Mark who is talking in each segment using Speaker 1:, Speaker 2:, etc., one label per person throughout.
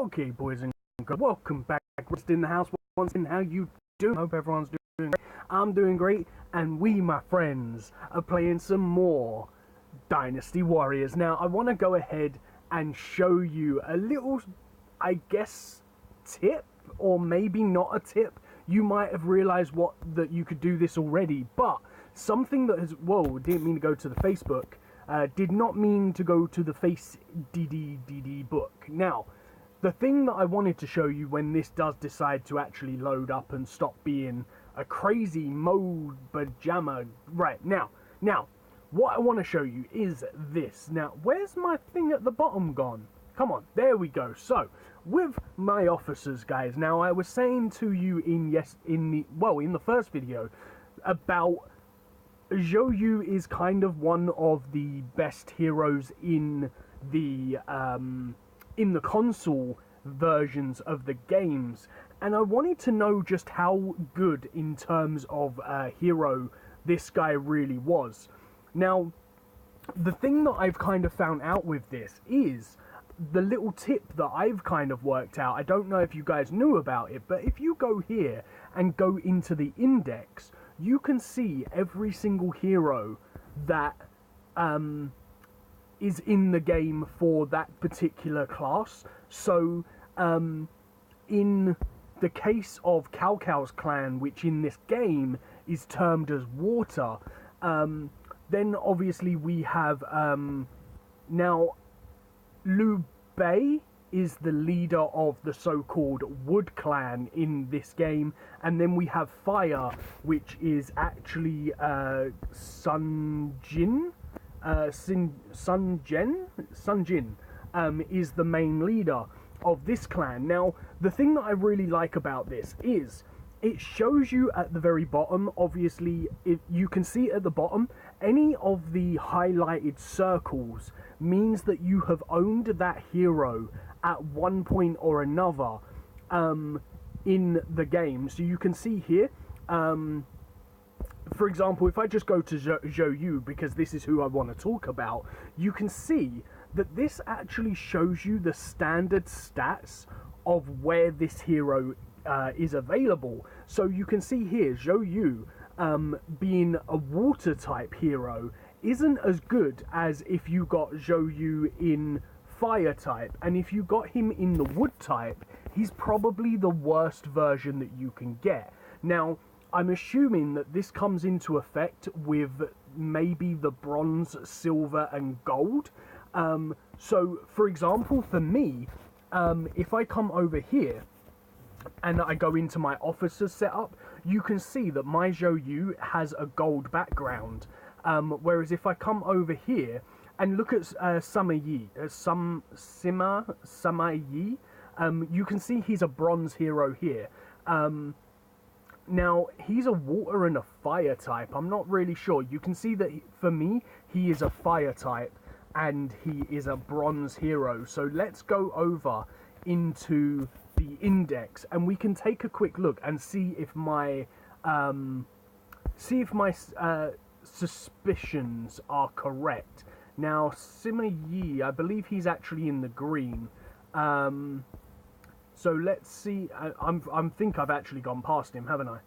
Speaker 1: Okay, boys and girls, welcome back. Just in the house once again. How you doing? Hope everyone's doing great. I'm doing great, and we, my friends, are playing some more Dynasty Warriors. Now, I want to go ahead and show you a little, I guess, tip, or maybe not a tip. You might have realized that you could do this already, but something that has, whoa, didn't mean to go to the Facebook. Did not mean to go to the Face DD book. Now, the thing that I wanted to show you when this does decide to actually load up and stop being a crazy mode pajama. Right, now, what I want to show you is this. Now, where's my thing at the bottom gone? Come on, there we go. So, with my officers, guys, now I was saying to you in the first video about Zhou Yu is kind of one of the best heroes in the console versions of the games, and I wanted to know just how good in terms of hero this guy really was. Now, the thing that I've kind of found out with this is the little tip that I've kind of worked out. I don't know if you guys knew about it, but if you go here and go into the index, you can see every single hero that is in the game for that particular class. So, in the case of Cao Cao's clan, which in this game is termed as water, then obviously we have, now, Liu Bei is the leader of the so-called Wood clan in this game, and then we have Fire, which is actually Sun Jin is the main leader of this clan. Now, the thing that I really like about this is it shows you at the very bottom, obviously, if you can see at the bottom, any of the highlighted circles means that you have owned that hero at one point or another in the game. So you can see here, for example, if I just go to Zhou Yu, because this is who I want to talk about, you can see that this actually shows you the standard stats of where this hero is available. So you can see here, Zhou Yu, being a water type hero, isn't as good as if you got Zhou Yu in fire type, and if you got him in the wood type, he's probably the worst version that you can get. Now, I'm assuming that this comes into effect with maybe the bronze, silver, and gold. So, for example, for me, if I come over here and I go into my officer setup, you can see that my Zhou Yu has a gold background. Whereas if I come over here and look at Sima Yi, you can see he's a bronze hero here. Now, he's a water and a fire type. I'm not really sure. You can see that, for me, he is a fire type, and he is a bronze hero. So let's go over into the index, and we can take a quick look and see if my suspicions are correct. Now, Sima Yi, I believe he's actually in the green. So let's see. I think I've actually gone past him, haven't I?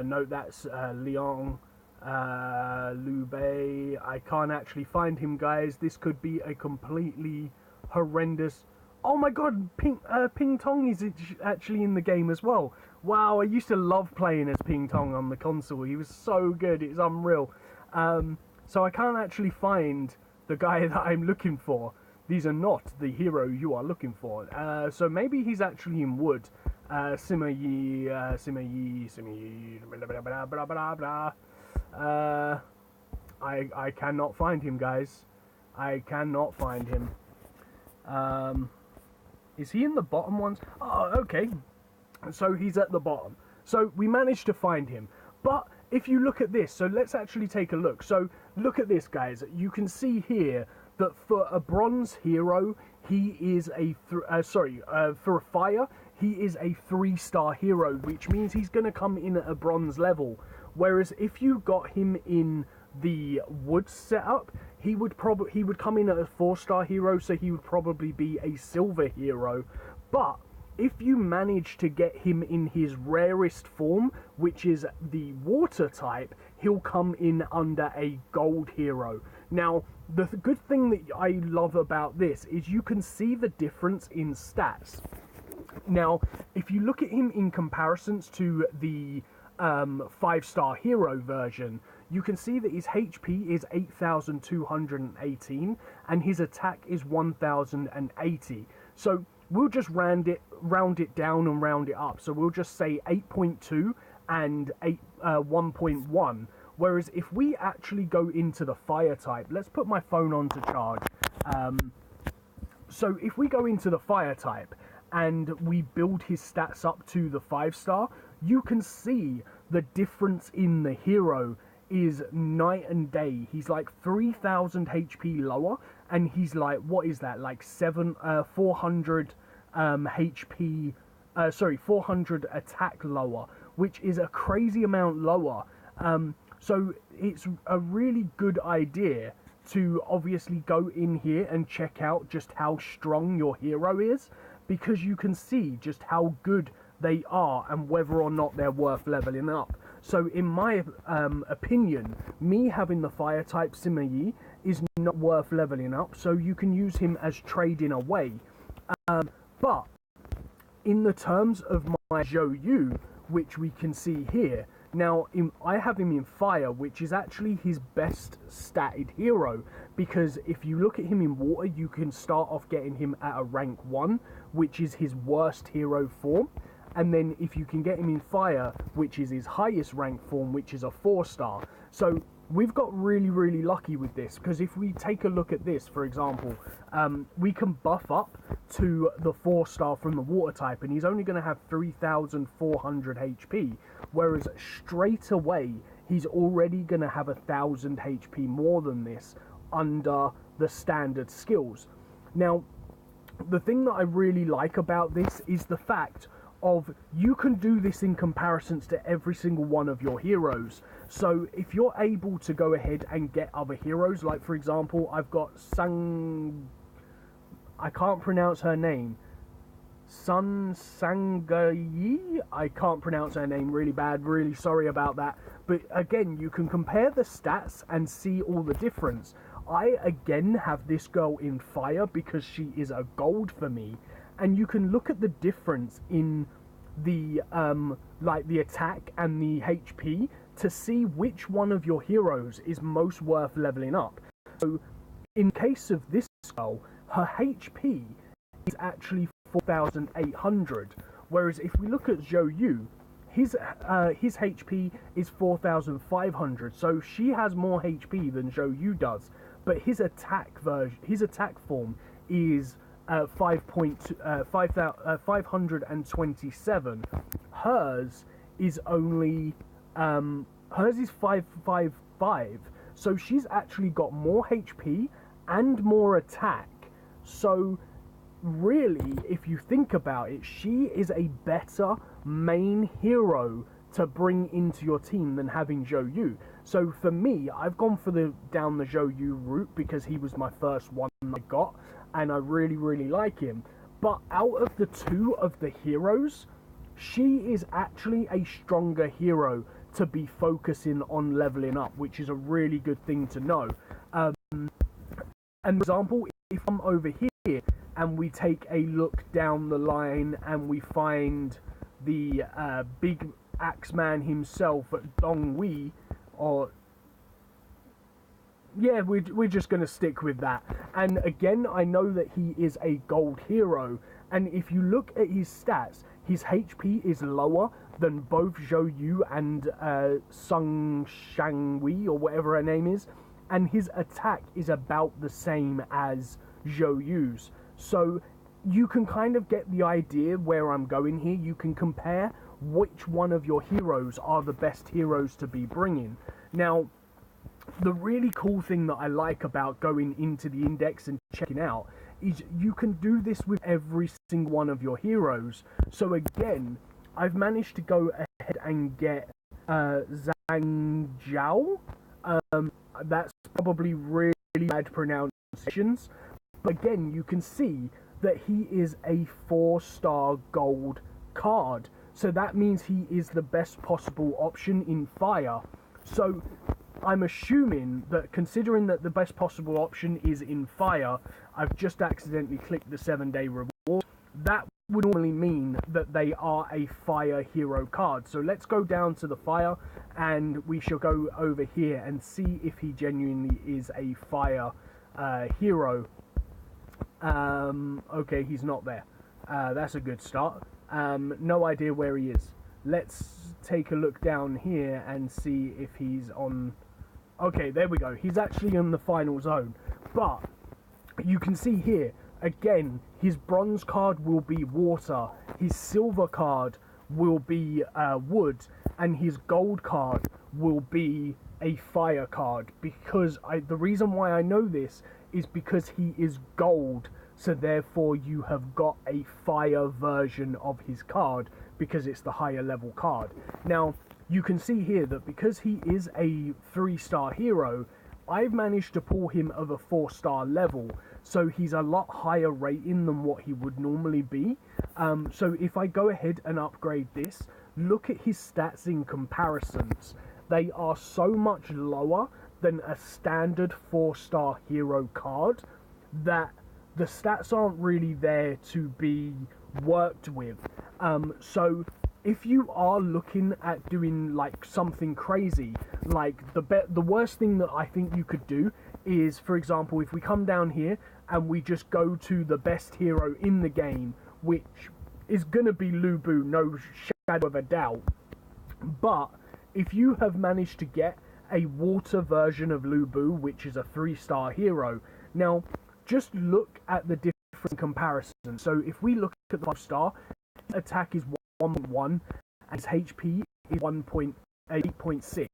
Speaker 1: No, that's Liang, Liu Bei. I can't actually find him, guys. This could be a completely horrendous. Oh my God, Ping Tong is actually in the game as well. Wow, I used to love playing as Ping Tong on the console. He was so good, it's unreal. So I can't actually find the guy that I'm looking for. These are not the hero you are looking for. So maybe he's actually in wood. Sima Yi, blah, blah, blah, blah. I cannot find him, guys. I cannot find him. Is he in the bottom ones? Oh, okay. So he's at the bottom. So we managed to find him. But if you look at this, so let's actually take a look. So look at this, guys. You can see here that for a bronze hero, he is for a fire, he is a 3-star hero, which means he's going to come in at a bronze level. Whereas if you got him in the wood setup, he would come in at a 4-star hero, so he would probably be a silver hero. But if you manage to get him in his rarest form, which is the water type, he'll come in under a gold hero. Now, the good thing that I love about this is you can see the difference in stats. Now, if you look at him in comparisons to the 5-star hero version, you can see that his HP is 8,218 and his attack is 1,080. So we'll just round it down and round it up. So we'll just say 8.2 and 1.1. Whereas if we actually go into the fire type, let's put my phone on to charge. So if we go into the fire type and we build his stats up to the 5-star, you can see the difference in the hero is night and day. He's like 3,000 HP lower, and he's like, what is that, like 400 HP, 400 attack lower, which is a crazy amount lower. So it's a really good idea to obviously go in here and check out just how strong your hero is, because you can see just how good they are and whether or not they're worth leveling up. So in my opinion, me having the fire type Sima Yi is not worth leveling up, so you can use him as trading away. But in the terms of my Zhou Yu, which we can see here, now I have him in fire, which is actually his best statted hero, because if you look at him in water, you can start off getting him at a rank 1, which is his worst hero form. And then if you can get him in fire, which is his highest rank form, which is a 4-star. So we've got really, really lucky with this, because if we take a look at this, for example, we can buff up to the 4-star from the water type, and he's only going to have 3,400 HP, whereas straight away he's already going to have 1,000 HP more than this under the standard skills. Now, the thing that I really like about this is the fact of you can do this in comparisons to every single one of your heroes. So if you're able to go ahead and get other heroes, like for example, I've got I can't pronounce her name. Sangayi? I can't pronounce her name, really bad, really sorry about that. But again, you can compare the stats and see all the difference. I again have this girl in fire because she is a gold for me. And you can look at the difference in the like the attack and the HP to see which one of your heroes is most worth leveling up. So in case of this girl, her HP is actually 4,800, whereas if we look at Zhou Yu, his HP is 4,500, so she has more HP than Zhou Yu does, but his attack form is 527. Hers is only hers is 555, so she's actually got more HP and more attack. So really, if you think about it, she is a better main hero to bring into your team than having Zhou Yu. So for me, I've gone for down the Zhou Yu route because he was my first one I got, and I really, really like him. But out of the two of the heroes, she is actually a stronger hero to be focusing on leveling up, which is a really good thing to know. And for example, if I'm over here and we take a look down the line and we find the big Axeman himself, Dong Wei, or yeah, we're just going to stick with that. And again, I know that he is a gold hero, and if you look at his stats, his HP is lower than both Zhou Yu and Sung Shangwei, or whatever her name is, and his attack is about the same as Zhou Yu's. So you can kind of get the idea where I'm going here. You can compare which one of your heroes are the best heroes to be bringing. Now, the really cool thing that I like about going into the index and checking out is you can do this with every single one of your heroes. So again, I've managed to go ahead and get Zhang Jiao. That's probably really bad pronunciations. But again, you can see that he is a 4-star gold card. So that means he is the best possible option in fire. So I'm assuming that, considering that the best possible option is in fire, I've just accidentally clicked the 7-day reward. That would normally mean that they are a fire hero card. So let's go down to the fire, and we shall go over here and see if he genuinely is a fire hero. Okay, he's not there. That's a good start. No idea where he is. Let's take a look down here and see if he's on... Okay, there we go. He's actually in the final zone. But you can see here, again, his bronze card will be water, his silver card will be wood, and his gold card will be a fire card. Because the reason why I know this is because he is gold, so therefore you have got a fire version of his card because it's the higher level card. Now, you can see here that because he is a 3-star hero, I've managed to pull him of a 4-star level, so he's a lot higher rating than what he would normally be. So if I go ahead and upgrade this, look at his stats in comparisons. They are so much lower than a standard 4-star hero card that the stats aren't really there to be worked with. So if you are looking at doing like something crazy, like the worst thing that I think you could do is, for example, if we come down here and we just go to the best hero in the game, which is gonna be Lu Bu, no shadow of a doubt. But if you have managed to get a water version of Lu Bu, which is a 3-star hero, now just look at the different comparison. So if we look at the 5-star, his attack is 1.1 and his HP is 1.8.6.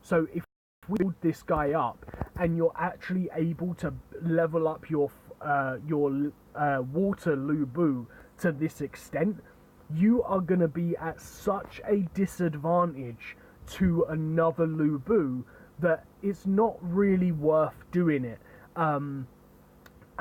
Speaker 1: So if we build this guy up and you're actually able to level up your water Lu Bu to this extent, you are going to be at such a disadvantage to another Lu Bu that it's not really worth doing it.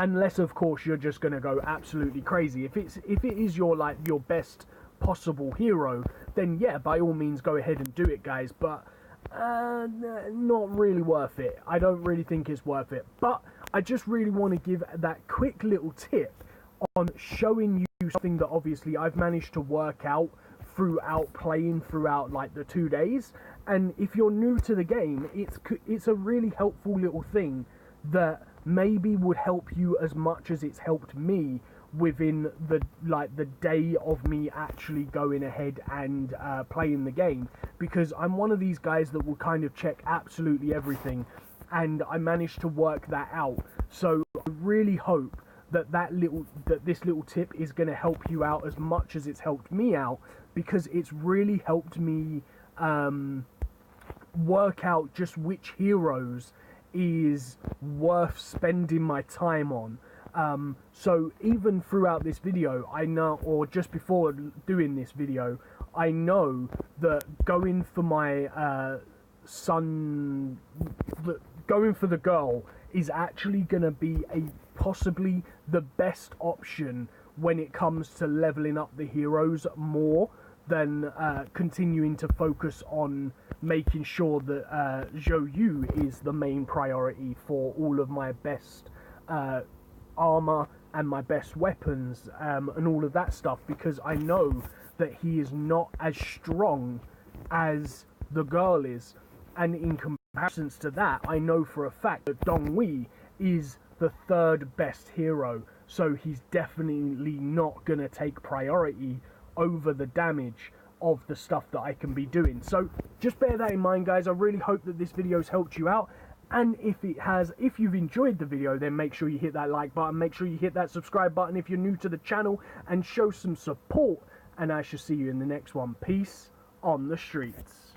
Speaker 1: Unless, of course, you're just going to go absolutely crazy. If it is your best possible hero, then yeah, by all means go ahead and do it, guys. But not really worth it. I don't really think it's worth it. But I just really want to give that quick little tip on showing you something that obviously I've managed to work out throughout like the 2 days. And if you're new to the game, it's a really helpful little thing that maybe would help you as much as it's helped me within the day of me actually going ahead and playing the game, because I'm one of these guys that will kind of check absolutely everything, and I managed to work that out. So I really hope that this little tip is going to help you out as much as it's helped me out, because it's really helped me work out just which heroes is worth spending my time on. So even throughout this video, I know, or just before doing this video, I know that going for my going for the girl is actually going to be possibly the best option when it comes to leveling up the heroes more than continuing to focus on making sure that Zhou Yu is the main priority for all of my best armor and my best weapons and all of that stuff, because I know that he is not as strong as the girl is. And in comparison to that, I know for a fact that Donghui is the 3rd best hero, so he's definitely not going to take priority over the damage of the stuff that I can be doing. So just bear that in mind, guys. I really hope that this video's helped you out, and if it has, if you've enjoyed the video, then make sure you hit that like button, make sure you hit that subscribe button if you're new to the channel, and show some support, and I shall see you in the next one. Peace on the streets.